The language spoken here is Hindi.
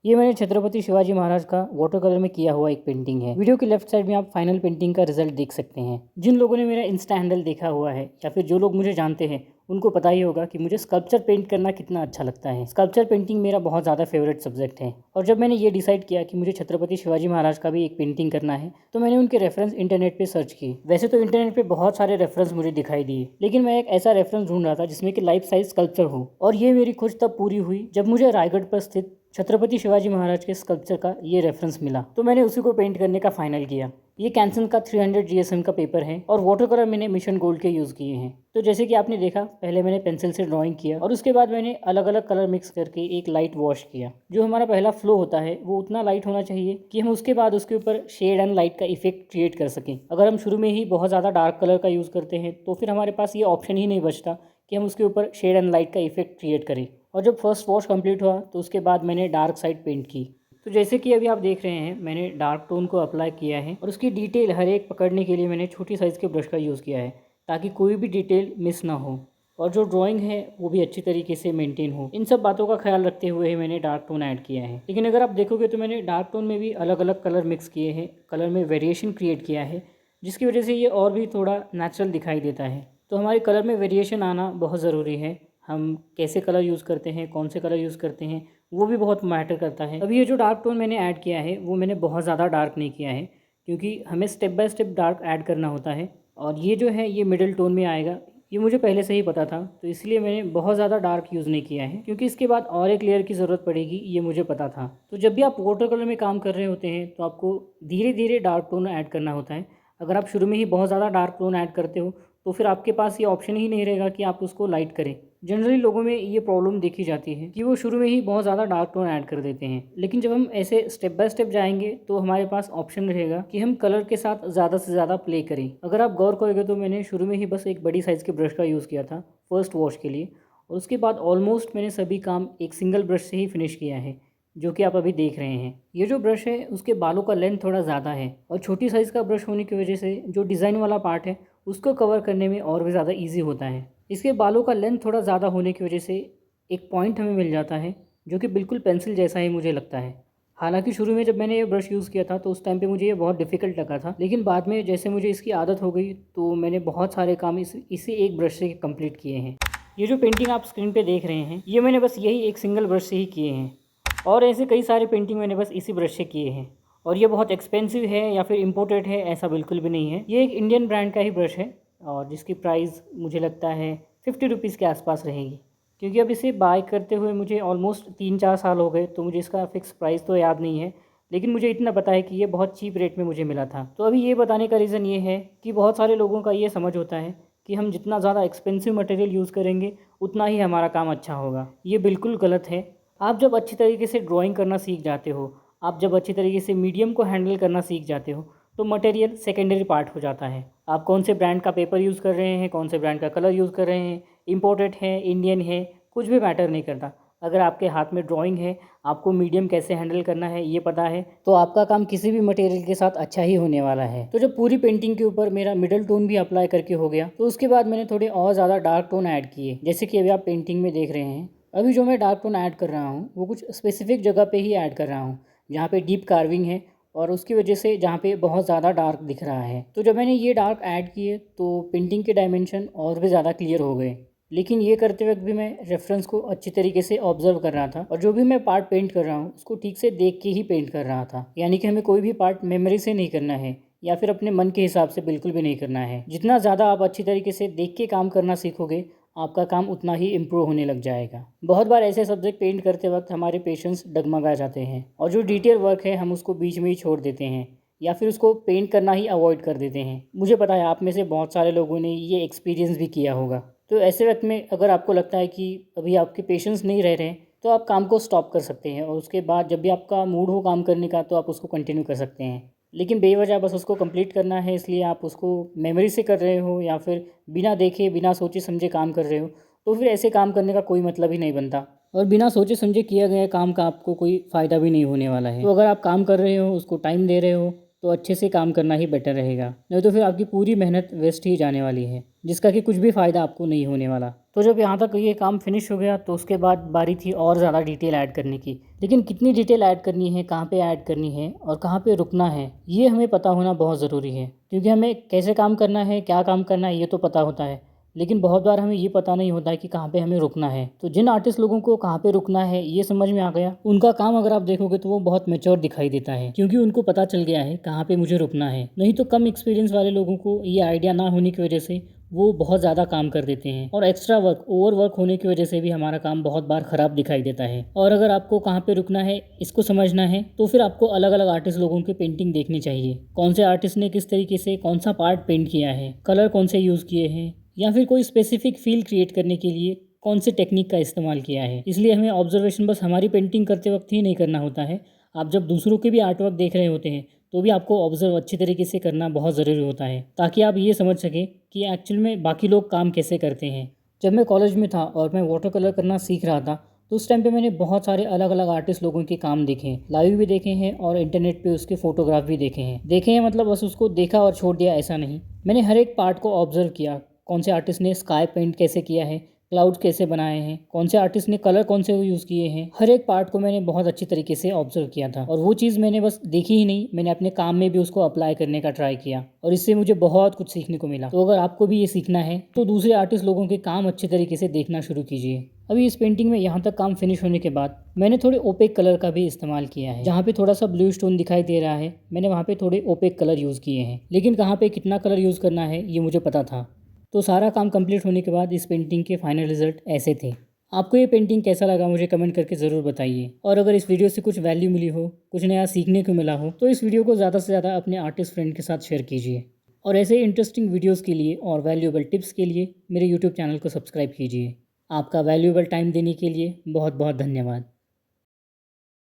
ये मैंने छत्रपति शिवाजी महाराज का वाटर कलर में किया हुआ एक पेंटिंग है। वीडियो के लेफ्ट साइड में आप फाइनल पेंटिंग का रिजल्ट देख सकते हैं। जिन लोगों ने मेरा इंस्टा हैंडल देखा हुआ है या फिर जो लोग मुझे जानते हैं उनको पता ही होगा कि मुझे स्कल्पचर पेंट करना कितना अच्छा लगता है। स्कल्पचर पेंटिंग मेरा बहुत ज़्यादा फेवरेट सब्जेक्ट है और जब मैंने ये डिसाइड किया कि मुझे छत्रपति शिवाजी महाराज का भी एक पेंटिंग करना है तो मैंने उनके रेफरेंस इंटरनेट पे सर्च किए। वैसे तो इंटरनेट पे बहुत सारे रेफरेंस मुझे दिखाई दिए, लेकिन मैं एक ऐसा रेफरेंस ढूंढ रहा था जिसमें कि लाइफ साइज स्कल्पचर हो। और ये मेरी खोज तब पूरी हुई जब मुझे रायगढ़ पर स्थित छत्रपति शिवाजी महाराज के स्कल्पचर का ये रेफरेंस मिला, तो मैंने उसी को पेंट करने का फाइनल किया। ये कैंसन का 300 GSM का पेपर है और वाटर कलर मैंने मिशन गोल्ड के यूज़ किए हैं। तो जैसे कि आपने देखा, पहले मैंने पेंसिल से ड्राइंग किया और उसके बाद मैंने अलग अलग कलर मिक्स करके एक लाइट वॉश किया। जो हमारा पहला फ्लो होता है वो उतना लाइट होना चाहिए कि हम उसके बाद उसके ऊपर शेड एंड लाइट का इफेक्ट क्रिएट कर सकें। अगर हम शुरू में ही बहुत ज़्यादा डार्क कलर का यूज़ करते हैं तो फिर हमारे पास ये ऑप्शन ही नहीं बचता कि हम उसके ऊपर शेड एंड लाइट का इफेक्ट क्रिएट करें। और जब फर्स्ट वॉश कंप्लीट हुआ तो उसके बाद मैंने डार्क साइड पेंट की। तो जैसे कि अभी आप देख रहे हैं, मैंने डार्क टोन को अप्लाई किया है और उसकी डिटेल हर एक पकड़ने के लिए मैंने छोटी साइज़ के ब्रश का यूज़ किया है ताकि कोई भी डिटेल मिस ना हो और जो ड्राइंग है वो भी अच्छी तरीके से मेंटेन हो। इन सब बातों का ख्याल रखते हुए ही मैंने डार्क टोन ऐड किया है। लेकिन अगर आप देखोगे तो मैंने डार्क टोन में भी अलग अलग कलर मिक्स किए हैं, कलर में वेरिएशन क्रिएट किया है, जिसकी वजह से ये और भी थोड़ा नेचुरल दिखाई देता है। तो हमारे कलर में वेरिएशन आना बहुत ज़रूरी है। हम कैसे कलर यूज़ करते हैं, कौन से कलर यूज़ करते हैं, वो भी बहुत मैटर करता है। अभी ये जो डार्क टोन मैंने ऐड किया है वो मैंने बहुत ज़्यादा डार्क नहीं किया है, क्योंकि हमें step by step dark add करना होता है। और ये जो है ये मिडिल टोन में आएगा, ये मुझे पहले से ही पता था, तो इसलिए मैंने बहुत ज़्यादा डार्क यूज़ नहीं किया है, क्योंकि इसके बाद और एक लेयर की ज़रूरत पड़ेगी, ये मुझे पता था। तो जब भी आप वाटर कलर में काम कर रहे होते हैं तो आपको धीरे धीरे डार्क टोन ऐड करना होता है। अगर आप शुरू में ही बहुत ज़्यादा डार्क टोन ऐड करते हो तो फिर आपके पास ये ऑप्शन ही नहीं रहेगा कि आप उसको लाइट करें। जनरली लोगों में ये प्रॉब्लम देखी जाती है कि वो शुरू में ही बहुत ज़्यादा डार्क टोन ऐड कर देते हैं, लेकिन जब हम ऐसे स्टेप बाय स्टेप जाएंगे तो हमारे पास ऑप्शन रहेगा कि हम कलर के साथ ज़्यादा से ज़्यादा प्ले करें। अगर आप गौर करोगे तो मैंने शुरू में ही बस एक बड़ी साइज़ के ब्रश का यूज़ किया था फर्स्ट वॉश के लिए, और उसके बाद ऑलमोस्ट मैंने सभी काम एक सिंगल ब्रश से ही फिनिश किया है, जो कि आप अभी देख रहे हैं। ये जो ब्रश है उसके बालों का लेंथ थोड़ा ज़्यादा है और छोटी साइज़ का ब्रश होने की वजह से जो डिज़ाइन वाला पार्ट है उसको कवर करने में और भी ज़्यादा ईजी होता है। इसके बालों का लेंथ थोड़ा ज़्यादा होने की वजह से एक पॉइंट हमें मिल जाता है जो कि बिल्कुल पेंसिल जैसा ही मुझे लगता है। हालांकि शुरू में जब मैंने ये ब्रश यूज़ किया था तो उस टाइम पे मुझे ये बहुत डिफ़िकल्ट लगा था, लेकिन बाद में जैसे मुझे इसकी आदत हो गई तो मैंने बहुत सारे काम इसी एक ब्रश से कंप्लीट किए हैं। ये जो पेंटिंग आप स्क्रीन पे देख रहे हैं ये मैंने बस यही एक सिंगल ब्रश से ही किए हैं, और ऐसे कई सारे पेंटिंग मैंने बस इसी ब्रश से किए हैं। और ये बहुत एक्सपेंसिव है या फिर इम्पोर्टेड है, ऐसा बिल्कुल भी नहीं है। ये एक इंडियन ब्रांड का ही ब्रश है और जिसकी प्राइस मुझे लगता है 50 रुपीज़ के आसपास रहेगी, क्योंकि अब इसे बाय करते हुए मुझे ऑलमोस्ट 3-4 साल हो गए, तो मुझे इसका फ़िक्स प्राइस तो याद नहीं है, लेकिन मुझे इतना पता है कि ये बहुत चीप रेट में मुझे मिला था। तो अभी ये बताने का रीज़न ये है कि बहुत सारे लोगों का ये समझ होता है कि हम जितना ज़्यादा एक्सपेंसिव मटेरियल यूज़ करेंगे उतना ही हमारा काम अच्छा होगा। ये बिल्कुल गलत है। आप जब अच्छी तरीके से ड्राइंग करना सीख जाते हो, आप जब अच्छी तरीके से मीडियम को हैंडल करना सीख जाते हो, तो मटेरियल सेकेंडरी पार्ट हो जाता है। आप कौन से ब्रांड का पेपर यूज़ कर रहे हैं, कौन से ब्रांड का कलर यूज़ कर रहे हैं, इम्पोर्टेड है, इंडियन है, कुछ भी मैटर नहीं करता। अगर आपके हाथ में ड्राइंग है, आपको मीडियम कैसे हैंडल करना है ये पता है, तो आपका काम किसी भी मटेरियल के साथ अच्छा ही होने वाला है। तो जब पूरी पेंटिंग के ऊपर मेरा मिडल टोन भी अप्लाई करके हो गया तो उसके बाद मैंने थोड़े और ज़्यादा डार्क टोन ऐड किए, जैसे कि अभी आप पेंटिंग में देख रहे हैं। अभी जो मैं डार्क टोन ऐड कर रहा हूँ वो कुछ स्पेसिफिक जगह पे ही ऐड कर रहा हूँ जहाँ पे डीप कार्विंग है और उसकी वजह से जहाँ पे बहुत ज़्यादा डार्क दिख रहा है। तो जब मैंने ये डार्क ऐड किए तो पेंटिंग के डायमेंशन और भी ज़्यादा क्लियर हो गए। लेकिन ये करते वक्त भी मैं रेफरेंस को अच्छी तरीके से ऑब्जर्व कर रहा था और जो भी मैं पार्ट पेंट कर रहा हूँ उसको ठीक से देख के ही पेंट कर रहा था। यानी कि हमें कोई भी पार्ट मेमोरी से नहीं करना है या फिर अपने मन के हिसाब से बिल्कुल भी नहीं करना है। जितना ज़्यादा आप अच्छी तरीके से देख के काम करना सीखोगे आपका काम उतना ही इम्प्रूव होने लग जाएगा। बहुत बार ऐसे सब्जेक्ट पेंट करते वक्त हमारे पेशेंस डगमगा जाते हैं और जो डिटेल वर्क है हम उसको बीच में ही छोड़ देते हैं या फिर उसको पेंट करना ही अवॉइड कर देते हैं। मुझे पता है आप में से बहुत सारे लोगों ने ये एक्सपीरियंस भी किया होगा। तो ऐसे वक्त में अगर आपको लगता है कि अभी आपके पेशेंस नहीं रह रहे तो आप काम को स्टॉप कर सकते हैं और उसके बाद जब भी आपका मूड हो काम करने का तो आप उसको कंटिन्यू कर सकते हैं। लेकिन बेवजह बस उसको कंप्लीट करना है इसलिए आप उसको मेमोरी से कर रहे हो या फिर बिना देखे बिना सोचे समझे काम कर रहे हो, तो फिर ऐसे काम करने का कोई मतलब ही नहीं बनता और बिना सोचे समझे किया गया काम का आपको कोई फ़ायदा भी नहीं होने वाला है। तो अगर आप काम कर रहे हो, उसको टाइम दे रहे हो, तो अच्छे से काम करना ही बेटर रहेगा, नहीं तो फिर आपकी पूरी मेहनत वेस्ट ही जाने वाली है जिसका कि कुछ भी फ़ायदा आपको नहीं होने वाला। तो जब यहाँ तक ये काम फिनिश हो गया तो उसके बाद बारी थी और ज़्यादा डिटेल ऐड करने की। लेकिन कितनी डिटेल ऐड करनी है, कहाँ पे ऐड करनी है और कहाँ पे रुकना है, ये हमें पता होना बहुत ज़रूरी है। क्योंकि हमें कैसे काम करना है, क्या काम करना है, ये तो पता होता है, लेकिन बहुत बार हमें ये पता नहीं होता है कि कहाँ पे हमें रुकना है। तो जिन आर्टिस्ट लोगों को कहाँ पे रुकना है ये समझ में आ गया, उनका काम अगर आप देखोगे तो वो बहुत मैच्योर दिखाई देता है, क्योंकि उनको पता चल गया है कहाँ पे मुझे रुकना है। नहीं तो कम एक्सपीरियंस वाले लोगों को ये आइडिया ना होने की वजह से वो बहुत ज़्यादा काम कर देते हैं, और एक्स्ट्रा वर्क, ओवर वर्क होने की वजह से भी हमारा काम बहुत बार ख़राब दिखाई देता है। और अगर आपको कहाँ पे रुकना है इसको समझना है तो फिर आपको अलग अलग आर्टिस्ट लोगों की पेंटिंग देखनी चाहिए। कौन से आर्टिस्ट ने किस तरीके से कौन सा पार्ट पेंट किया है, कलर कौन से यूज़ किए हैं, या फिर कोई स्पेसिफिक फील क्रिएट करने के लिए कौन से टेक्निक का इस्तेमाल किया है। इसलिए हमें ऑब्जर्वेशन बस हमारी पेंटिंग करते वक्त ही नहीं करना होता है। आप जब दूसरों के भी आर्ट वर्क देख रहे होते हैं तो भी आपको ऑब्जर्व अच्छी तरीके से करना बहुत ज़रूरी होता है, ताकि आप ये समझ सकें कि एक्चुअल में बाकी लोग काम कैसे करते हैं। जब मैं कॉलेज में था और मैं वाटर कलर करना सीख रहा था तो उस टाइम पे मैंने बहुत सारे अलग अलग आर्टिस्ट लोगों के काम देखे हैं, लाइव भी देखे हैं और इंटरनेट पे उसके फ़ोटोग्राफ भी देखे हैं मतलब बस उसको देखा और छोड़ दिया ऐसा नहीं। मैंने हर एक पार्ट को ऑब्जर्व किया, कौन से आर्टिस्ट ने स्काई पेंट कैसे किया है, क्लाउड कैसे बनाए हैं, कौन से आर्टिस्ट ने कलर कौन से यूज़ किए हैं। हर एक पार्ट को मैंने बहुत अच्छी तरीके से ऑब्जर्व किया था, और वो चीज़ मैंने बस देखी ही नहीं, मैंने अपने काम में भी उसको अप्लाई करने का ट्राई किया, और इससे मुझे बहुत कुछ सीखने को मिला। तो अगर आपको भी ये सीखना है तो दूसरे आर्टिस्ट लोगों के काम अच्छे तरीके से देखना शुरू कीजिए। अभी इस पेंटिंग में यहाँ तक काम फिनिश होने के बाद मैंने थोड़े ओपेक कलर का भी इस्तेमाल किया है। जहाँ पे थोड़ा सा ब्लू स्टोन दिखाई दे रहा है मैंने वहाँ पे थोड़े ओपेक कलर यूज़ किए हैं, लेकिन कहाँ पे कितना कलर यूज़ करना है ये मुझे पता था। तो सारा काम कंप्लीट होने के बाद इस पेंटिंग के फाइनल रिजल्ट ऐसे थे। आपको ये पेंटिंग कैसा लगा मुझे कमेंट करके ज़रूर बताइए, और अगर इस वीडियो से कुछ वैल्यू मिली हो, कुछ नया सीखने को मिला हो, तो इस वीडियो को ज़्यादा से ज़्यादा अपने आर्टिस्ट फ्रेंड के साथ शेयर कीजिए। और ऐसे इंटरेस्टिंग वीडियोज़ के लिए और वैल्यूएबल टिप्स के लिए मेरे यूट्यूब चैनल को सब्सक्राइब कीजिए। आपका वैल्यूएबल टाइम देने के लिए बहुत बहुत धन्यवाद।